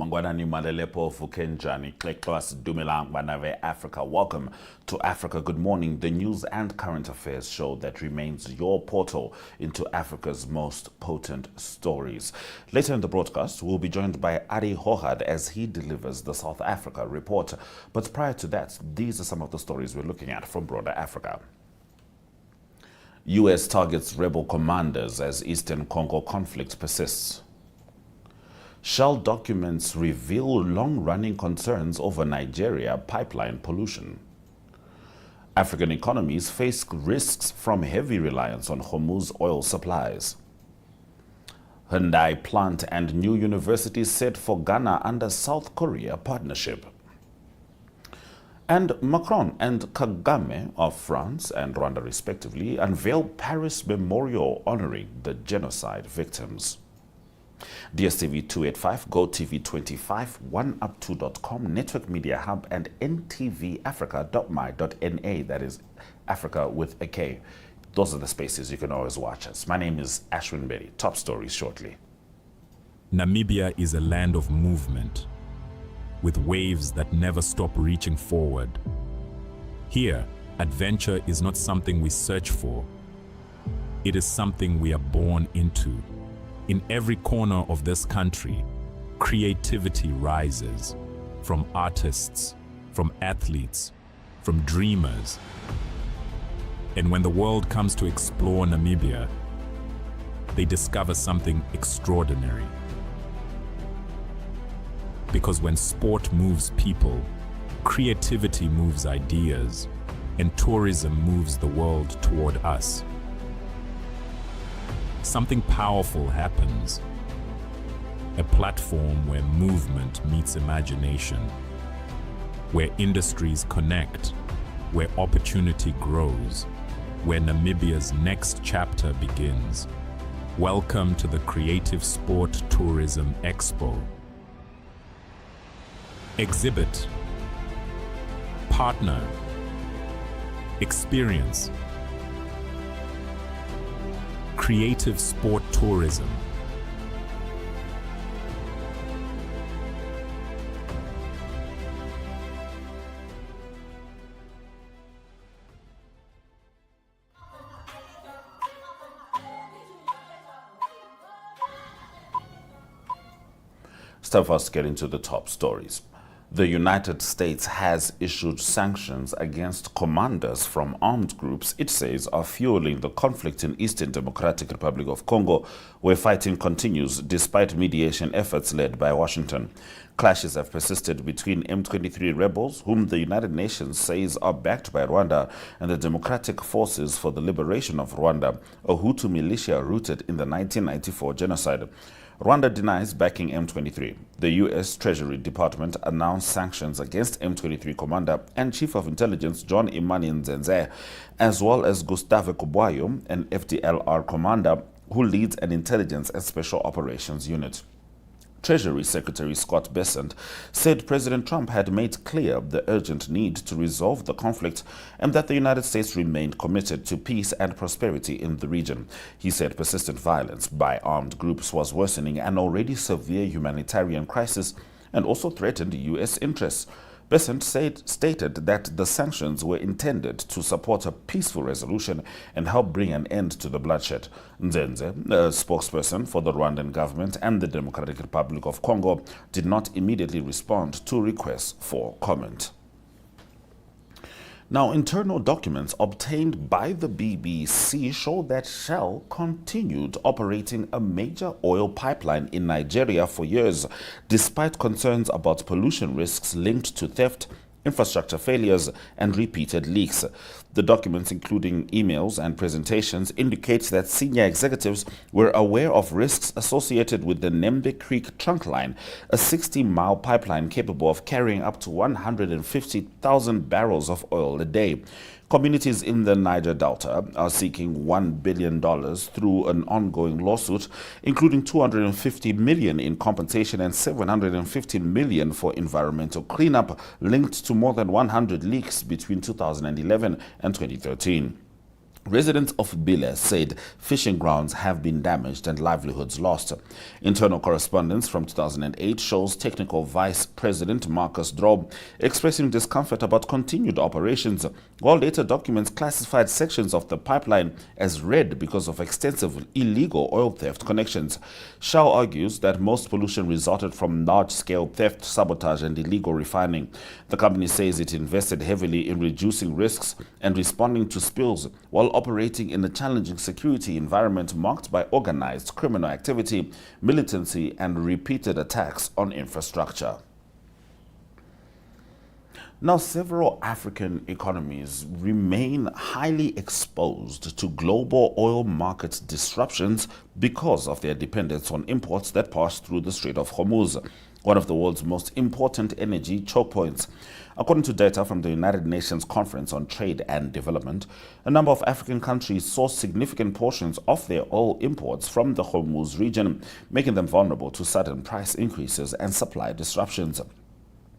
Mangwanani Malelepo Fukenjani, Kleklas Dumelang.MY.NA Africa. Welcome to Africa Good Morning, the news and current affairs show that remains your portal into Africa's most potent stories. Later in the broadcast, we'll be joined by Arrie Hougaard as he delivers the South Africa report. But prior to that, these are some of the stories we're looking at from broader Africa. U.S. targets rebel commanders as Eastern Congo conflict persists. Shell documents reveal long-running concerns over Nigeria pipeline pollution. African economies face risks from heavy reliance on Hormuz oil supplies. Hyundai plant and new university set for Ghana under South Korea partnership. And Macron and Kagame of France and Rwanda respectively unveil Paris memorial honoring the genocide victims. DSTV 285, GOTV 25, 1up2.com, Network Media Hub, and NTVAFRIKA.MY.NA, that is Africa with a K. Those are the spaces you can always watch us. My name is Ashwin Berry. Top stories shortly. Namibia is a land of movement, with waves that never stop reaching forward. Here, adventure is not something we search for. It is something we are born into. In every corner of this country, creativity rises, from artists, from athletes, from dreamers. And when the world comes to explore Namibia, they discover something extraordinary. Because when sport moves people, creativity moves ideas, and tourism moves the world toward us. Something powerful happens. A platform where movement meets imagination, where industries connect, where opportunity grows, where Namibia's next chapter begins. Welcome to the Creative Sport Tourism Expo. Exhibit, partner, experience. Creative sport tourism. It's time for us to get into the top stories. The United States has issued sanctions against commanders from armed groups it says are fueling the conflict in Eastern Democratic Republic of Congo, where fighting continues despite mediation efforts led by Washington. Clashes have persisted between M23 rebels, whom the United Nations says are backed by Rwanda, and the Democratic Forces for the Liberation of Rwanda, a Hutu militia rooted in the 1994 genocide. Rwanda denies backing M23. The U.S. Treasury Department announced sanctions against M23 commander and Chief of Intelligence John Imani Nzenze, as well as Gustave Kubwayo, an FDLR commander who leads an intelligence and special operations unit. Treasury Secretary Scott Bessent said President Trump had made clear the urgent need to resolve the conflict and that the United States remained committed to peace and prosperity in the region. He said persistent violence by armed groups was worsening an already severe humanitarian crisis and also threatened U.S. interests. Bessent stated that the sanctions were intended to support a peaceful resolution and help bring an end to the bloodshed. Nzenze, a spokesperson for the Rwandan government and the Democratic Republic of Congo, did not immediately respond to requests for comment. Now, internal documents obtained by the BBC show that Shell continued operating a major oil pipeline in Nigeria for years, despite concerns about pollution risks linked to theft, infrastructure failures, and repeated leaks. The documents, including emails and presentations, indicate that senior executives were aware of risks associated with the Nembe Creek trunk line, a 60-mile pipeline capable of carrying up to 150,000 barrels of oil a day. Communities in the Niger Delta are seeking $1 billion through an ongoing lawsuit, including $250 million in compensation and $750 million for environmental cleanup linked to more than 100 leaks between 2011 and 2013. Residents of Bile said fishing grounds have been damaged and livelihoods lost. Internal correspondence from 2008 shows Technical Vice President Marcus Drob expressing discomfort about continued operations, while later documents classified sections of the pipeline as red because of extensive illegal oil theft connections. Shell argues that most pollution resulted from large-scale theft, sabotage, and illegal refining. The company says it invested heavily in reducing risks and responding to spills, while operating in a challenging security environment marked by organized criminal activity, militancy, and repeated attacks on infrastructure. Now, several African economies remain highly exposed to global oil market disruptions because of their dependence on imports that pass through the Strait of Hormuz, one of the world's most important energy choke points. According to data from the United Nations Conference on Trade and Development, a number of African countries source significant portions of their oil imports from the Hormuz region, making them vulnerable to sudden price increases and supply disruptions.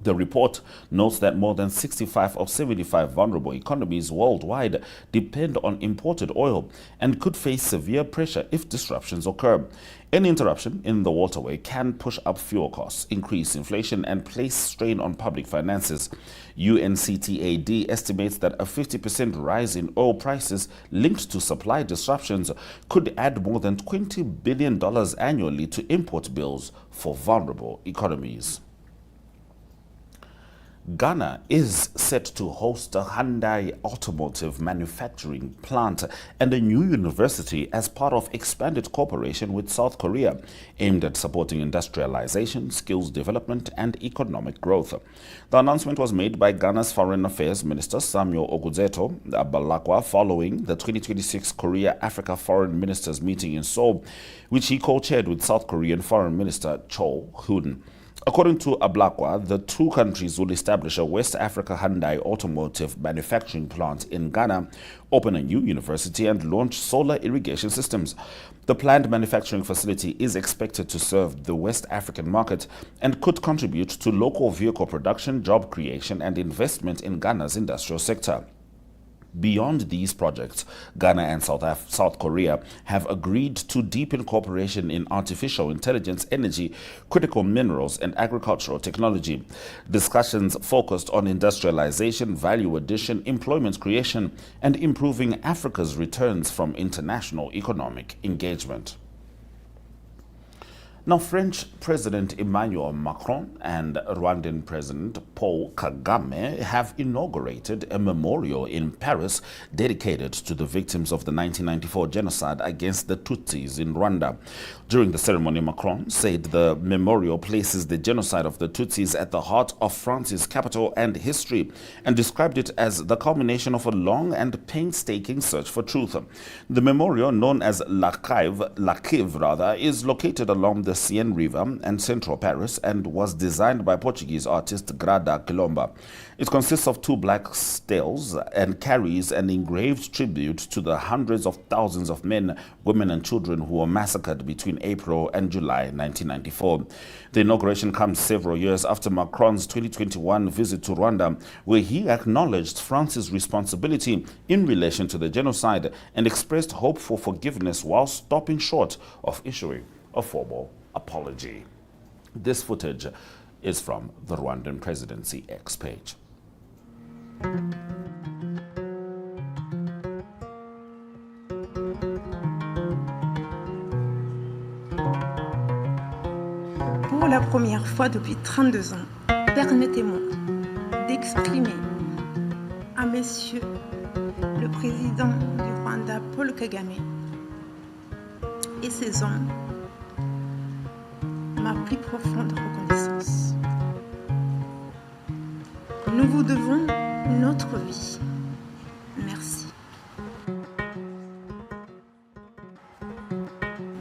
The report notes that more than 65 of 75 vulnerable economies worldwide depend on imported oil and could face severe pressure if disruptions occur. Any interruption in the waterway can push up fuel costs, increase inflation, and place strain on public finances. UNCTAD estimates that a 50% rise in oil prices linked to supply disruptions could add more than $20 billion annually to import bills for vulnerable economies. Ghana is set to host a Hyundai automotive manufacturing plant and a new university as part of expanded cooperation with South Korea, aimed at supporting industrialization, skills development, and economic growth. The announcement was made by Ghana's Foreign Affairs Minister Samuel Okudzeto Abalakwa following the 2026 Korea-Africa Foreign Ministers meeting in Seoul, which he co-chaired with South Korean Foreign Minister Cho Hoon. According to Ablakwa, the two countries will establish a West Africa Hyundai automotive manufacturing plant in Ghana, open a new university, and launch solar irrigation systems. The planned manufacturing facility is expected to serve the West African market and could contribute to local vehicle production, job creation, and investment in Ghana's industrial sector. Beyond these projects, Ghana and South Korea have agreed to deepen cooperation in artificial intelligence, energy, critical minerals, and agricultural technology. Discussions focused on industrialization, value addition, employment creation, and improving Africa's returns from international economic engagement. Now, French President Emmanuel Macron and Rwandan President Paul Kagame have inaugurated a memorial in Paris dedicated to the victims of the 1994 genocide against the Tutsis in Rwanda. During the ceremony, Macron said the memorial places the genocide of the Tutsis at the heart of France's capital and history, and described it as the culmination of a long and painstaking search for truth. The memorial, known as La Cave, is located along the Seine River and central Paris and was designed by Portuguese artist Grada Quilomba. It consists of two black stelae and carries an engraved tribute to the hundreds of thousands of men, women, and children who were massacred between April and July 1994. The inauguration comes several years after Macron's 2021 visit to Rwanda, where he acknowledged France's responsibility in relation to the genocide and expressed hope for forgiveness while stopping short of issuing a formal apology. This footage is from the Rwandan Presidency X page. Pour la première fois depuis 32 ans, permettez-moi d'exprimer à Monsieur le Président du Rwanda, Paul Kagame, et ses hommes, ma plus profonde reconnaissance. Nous vous devons notre vie. Merci.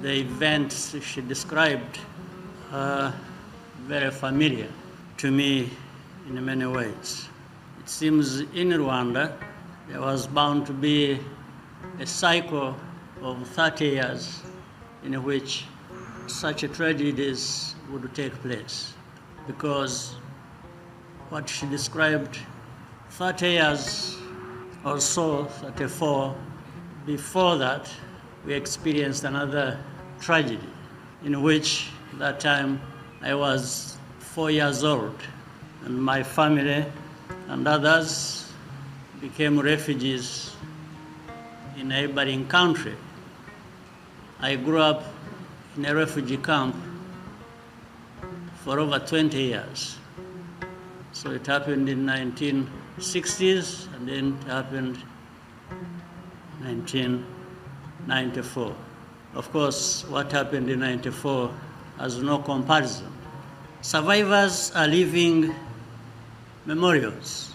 The events she described are very familiar to me in many ways. It seems in Rwanda there was bound to be a cycle of 30 years in which such tragedies would take place, because what she described 30 years or so, 34, Before that, we experienced another tragedy in which that time I was 4 years old, and my family and others became refugees in a neighboring country. I grew up in a refugee camp for over 20 years. So it happened in 1960s, and then it happened in 1994. Of course, what happened in 94 has no comparison. Survivors are living memorials,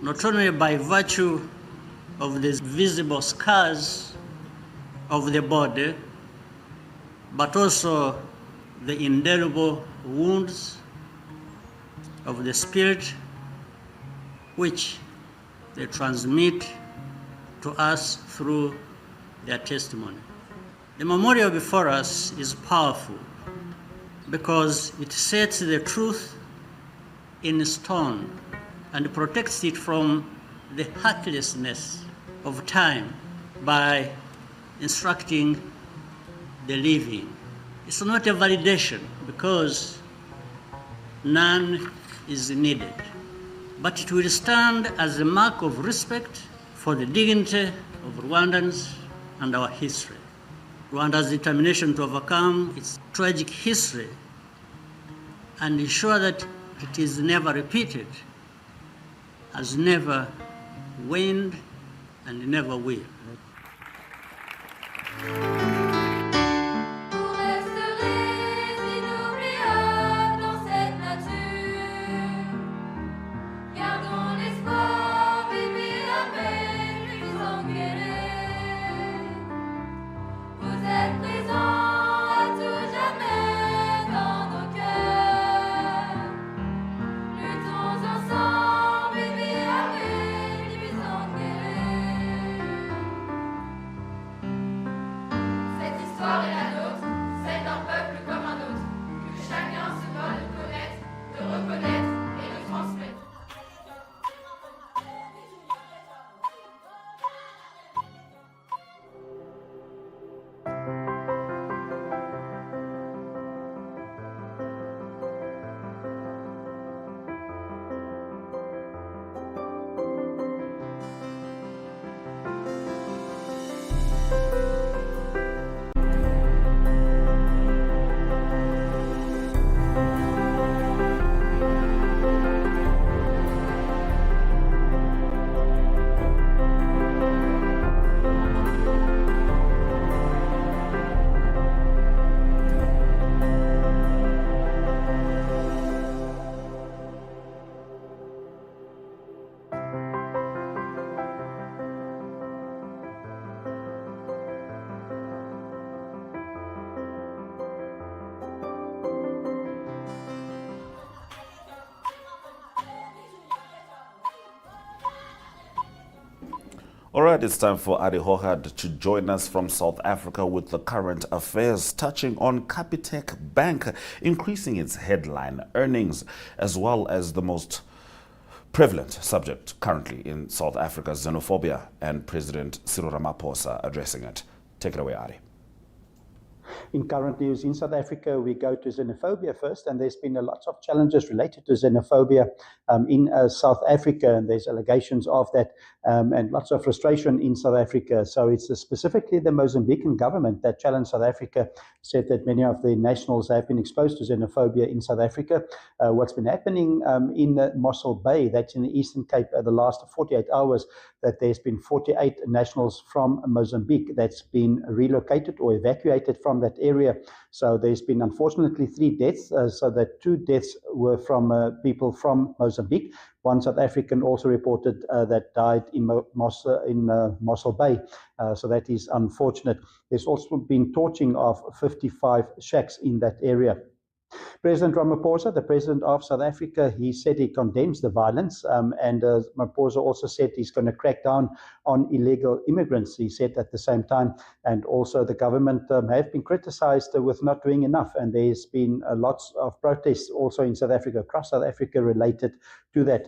not only by virtue of the visible scars of the body, but also the indelible wounds of the spirit, which they transmit to us through their testimony. The memorial before us is powerful because it sets the truth in stone and protects it from the heartlessness of time by instructing the living. It's not a validation because none is needed, but it will stand as a mark of respect for the dignity of Rwandans and our history. Rwanda's determination to overcome its tragic history and ensure that it is never repeated has never waned and never will. All right, it's time for Arrie Hougaard to join us from South Africa with the current affairs, touching on Capitec Bank increasing its headline earnings, as well as the most prevalent subject currently in South Africa, xenophobia, and President Cyril Ramaphosa addressing it. Take it away, Arrie. In current news in South Africa, we go to xenophobia first, and there's been a lot of challenges related to xenophobia in South Africa, and there's allegations of that and lots of frustration in South Africa. So it's specifically the Mozambican government that challenged South Africa, said that many of the nationals have been exposed to xenophobia in South Africa. What's been happening in Mossel Bay, that's in the Eastern Cape, the last 48 hours, that there's been 48 nationals from Mozambique that's been relocated or evacuated from that area. So there's been unfortunately 3 deaths, so that 2 deaths were from people from Mozambique. One South African also reported that died in Mossel Bay. So that is unfortunate. There's also been torching of 55 shacks in that area. President Ramaphosa, the president of South Africa, he said he condemns the violence, and Ramaphosa also said he's going to crack down on illegal immigrants, he said at the same time. And also the government have been criticized with not doing enough, and there's been lots of protests also in South Africa, across South Africa, related to that.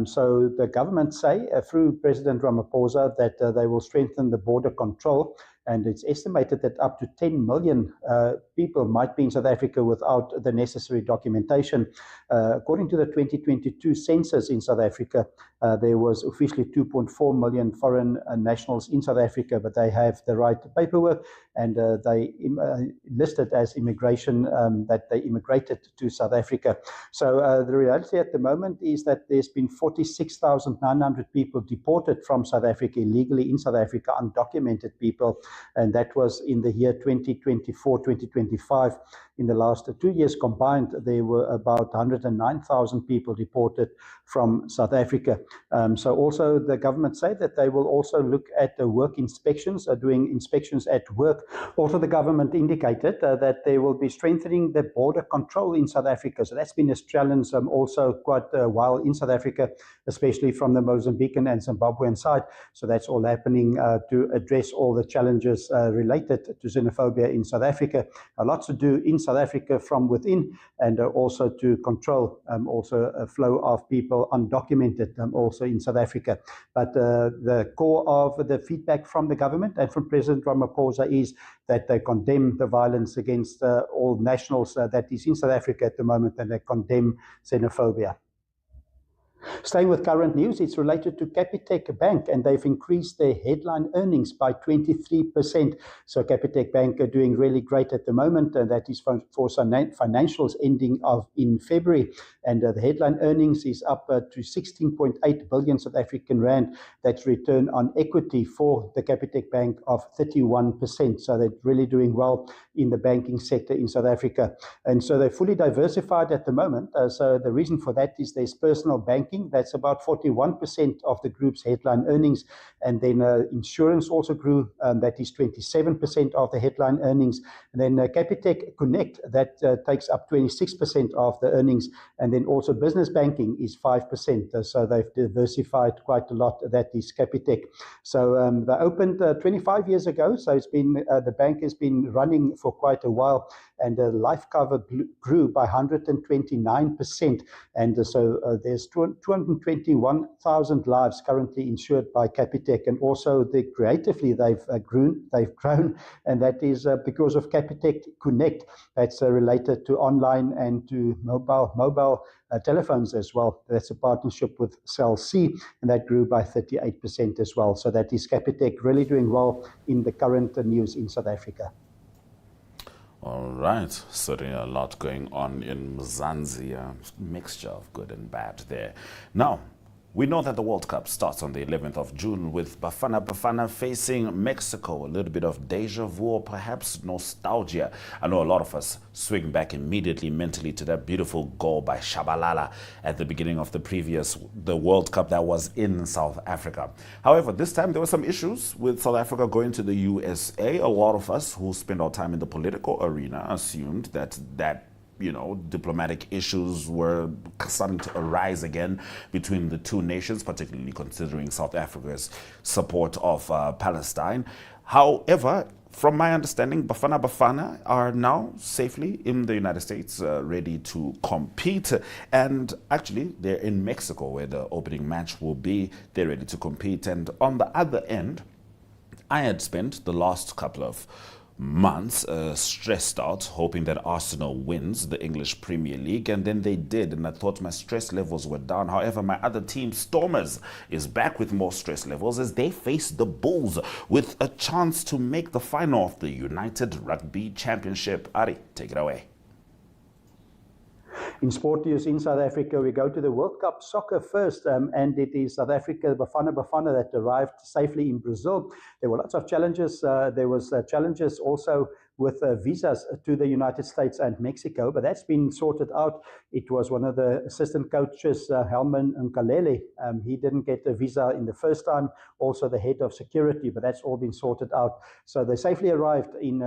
So the government say, through President Ramaphosa, that they will strengthen the border control. And it's estimated that up to 10 million people might be in South Africa without the necessary documentation. According to the 2022 census in South Africa, there was officially 2.4 million foreign nationals in South Africa, but they have the right paperwork, and they listed as immigration, that they immigrated to South Africa. So the reality at the moment is that there's been 46,900 people deported from South Africa illegally in South Africa, undocumented people. And that was in the year 2024, 2025. In the last 2 years combined, there were about 109,000 people deported from South Africa. So also the government say that they will also look at the work inspections, doing inspections at work. Also the government indicated that they will be strengthening the border control in South Africa. So that's been a challenge also quite a while in South Africa, especially from the Mozambican and Zimbabwean side. So that's all happening to address all the challenges related to xenophobia in South Africa. A lot to do in South Africa from within, and also to control also a flow of people undocumented also in South Africa. But the core of the feedback from the government and from President Ramaphosa is that they condemn the violence against all nationals that is in South Africa at the moment, and they condemn xenophobia. Staying with current news, it's related to Capitec Bank, and they've increased their headline earnings by 23%. So Capitec Bank are doing really great at the moment, and that is for some financials ending in February. And the headline earnings is up to 16.8 billion South African rand. That's return on equity for the Capitec Bank of 31%. So they're really doing well in the banking sector in South Africa. And so they're fully diversified at the moment. So the reason for that is there's personal banking. That's about 41% of the group's headline earnings. And then insurance also grew. That is 27% of the headline earnings. And then Capitec Connect, that takes up 26% of the earnings. And then also business banking is 5%. So they've diversified quite a lot. That is Capitec. So they opened 25 years ago. So it's been the bank has been running for quite a while. And the life cover grew by 129%. And so there's 221,000 lives currently insured by Capitec. And also creatively they've grown, and that is because of Capitec Connect. That's related to online and to mobile telephones as well. That's a partnership with Cell C, and that grew by 38% as well. So that is Capitec really doing well in the current news in South Africa. All right, certainly a lot going on in Mzansi, a mixture of good and bad there. Now, we know that the World Cup starts on the 11th of June with Bafana facing Mexico. A little bit of deja vu, or perhaps nostalgia. I know a lot of us swing back immediately mentally to that beautiful goal by Shabalala at the beginning of the World Cup that was in South Africa. However, this time there were some issues with South Africa going to the USA. A lot of us who spend our time in the political arena assumed that diplomatic issues were starting to arise again between the two nations, particularly considering South Africa's support of Palestine. However, from my understanding, Bafana are now safely in the United States, ready to compete. And actually, they're in Mexico, where the opening match will be. They're ready to compete. And on the other end, I had spent the last couple of months stressed out, hoping that Arsenal wins the English Premier League, and then they did, and I thought my stress levels were down. However, my other team, Stormers, is back with more stress levels as they face the Bulls with a chance to make the final of the United Rugby Championship. Arrie, take it away. In sport news in South Africa, we go to the World Cup soccer first, and it is South Africa, Bafana that arrived safely in Brazil. There were lots of challenges. There was challenges also with visas to the United States and Mexico, but that's been sorted out. It was one of the assistant coaches, Helman Nkalele. He didn't get a visa in the first time, also the head of security, but that's all been sorted out. So they safely arrived in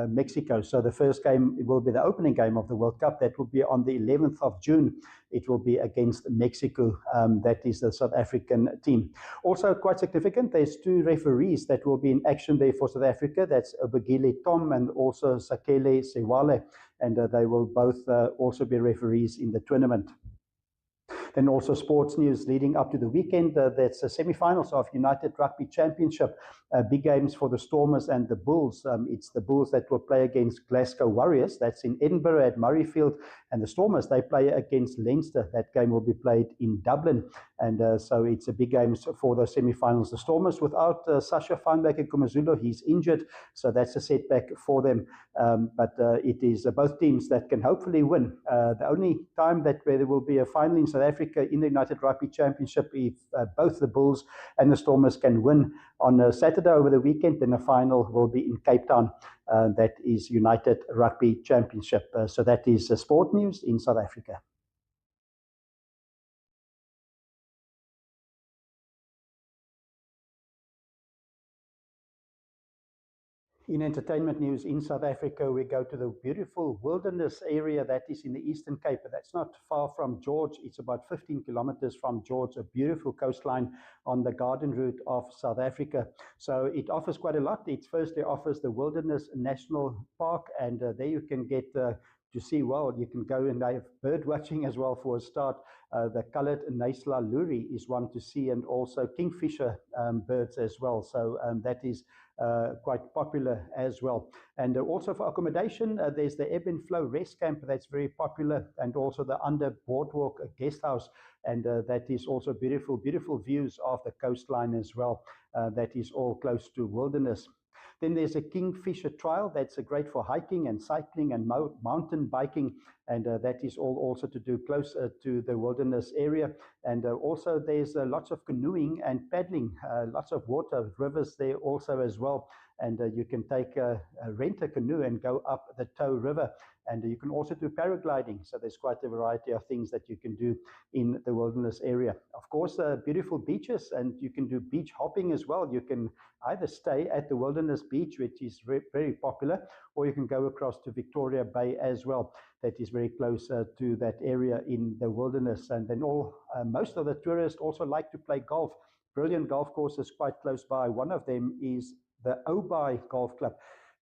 Mexico. So the first game will be the opening game of the World Cup. That will be on the 11th of June. It will be against Mexico. That is the South African team. Also quite significant, there's 2 referees that will be in action there for South Africa. That's Obegile Tom and also Sakele Sewale. And they will both also be referees in the tournament. Then also sports news leading up to the weekend. That's the semi-finals of United Rugby Championship. Big games for the Stormers and the Bulls. It's the Bulls that will play against Glasgow Warriors. That's in Edinburgh at Murrayfield. And the Stormers, they play against Leinster. That game will be played in Dublin. And so it's a big game for the semi-finals. The Stormers without Sasha Fanbeke Kumazulu, he's injured. So that's a setback for them. But it is both teams that can hopefully win. The only time that where there will be a final in South Africa in the United Rugby Championship, if both the Bulls and the Stormers can win on Saturday over the weekend, then the final will be in Cape Town. That is United Rugby Championship. So that is sport news in South Africa. In entertainment news in South Africa, we go to the beautiful wilderness area that is in the Eastern Cape. That's not far from George. It's about 15 kilometers from George, a beautiful coastline on the garden route of South Africa. So it offers quite a lot. It firstly offers the Wilderness National Park, and there you can get to see, well, you can go and have bird watching as well for a start. The colored Naisla Luri is one to see, and also kingfisher birds as well. So that is quite popular as well. And also for accommodation, there's the Ebb and Flow Rest Camp that's very popular, and also the Under Boardwalk Guest House, and that is also beautiful, beautiful views of the coastline as well. That is all close to wilderness. Then there's a Kingfisher Trail that's great for hiking and cycling and mountain biking, and that is all also to do close to the wilderness area. And also there's lots of canoeing and paddling, lots of water, rivers there also as well. And you can take rent a canoe and go up the Tow River. And you can also do paragliding. So there's quite a variety of things that you can do in the wilderness area. Of course, beautiful beaches, and you can do beach hopping as well. You can either stay at the Wilderness Beach, which is very popular, or you can go across to Victoria Bay as well. That is very close to that area in the wilderness. And then most of the tourists also like to play golf. Brilliant golf courses quite close by. One of them is the Obai Golf Club.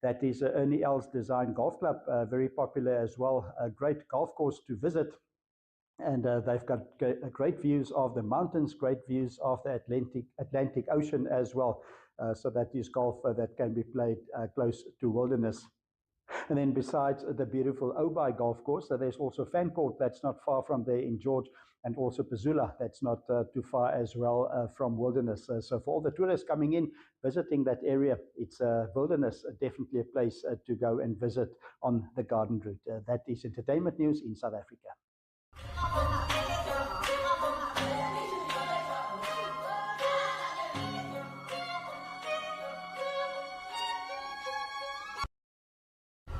That is Ernie Els Design Golf Club, very popular as well. A great golf course to visit. And they've got great views of the mountains, great views of the Atlantic Ocean as well. So that is golf that can be played close to wilderness. And then besides the beautiful Obai Golf Course, there's also Fancourt that's not far from there in George, and also Pazula that's not too far as well from wilderness. So for all the tourists coming in, visiting that area, it's wilderness, definitely a place to go and visit on the garden route. That is entertainment news in South Africa.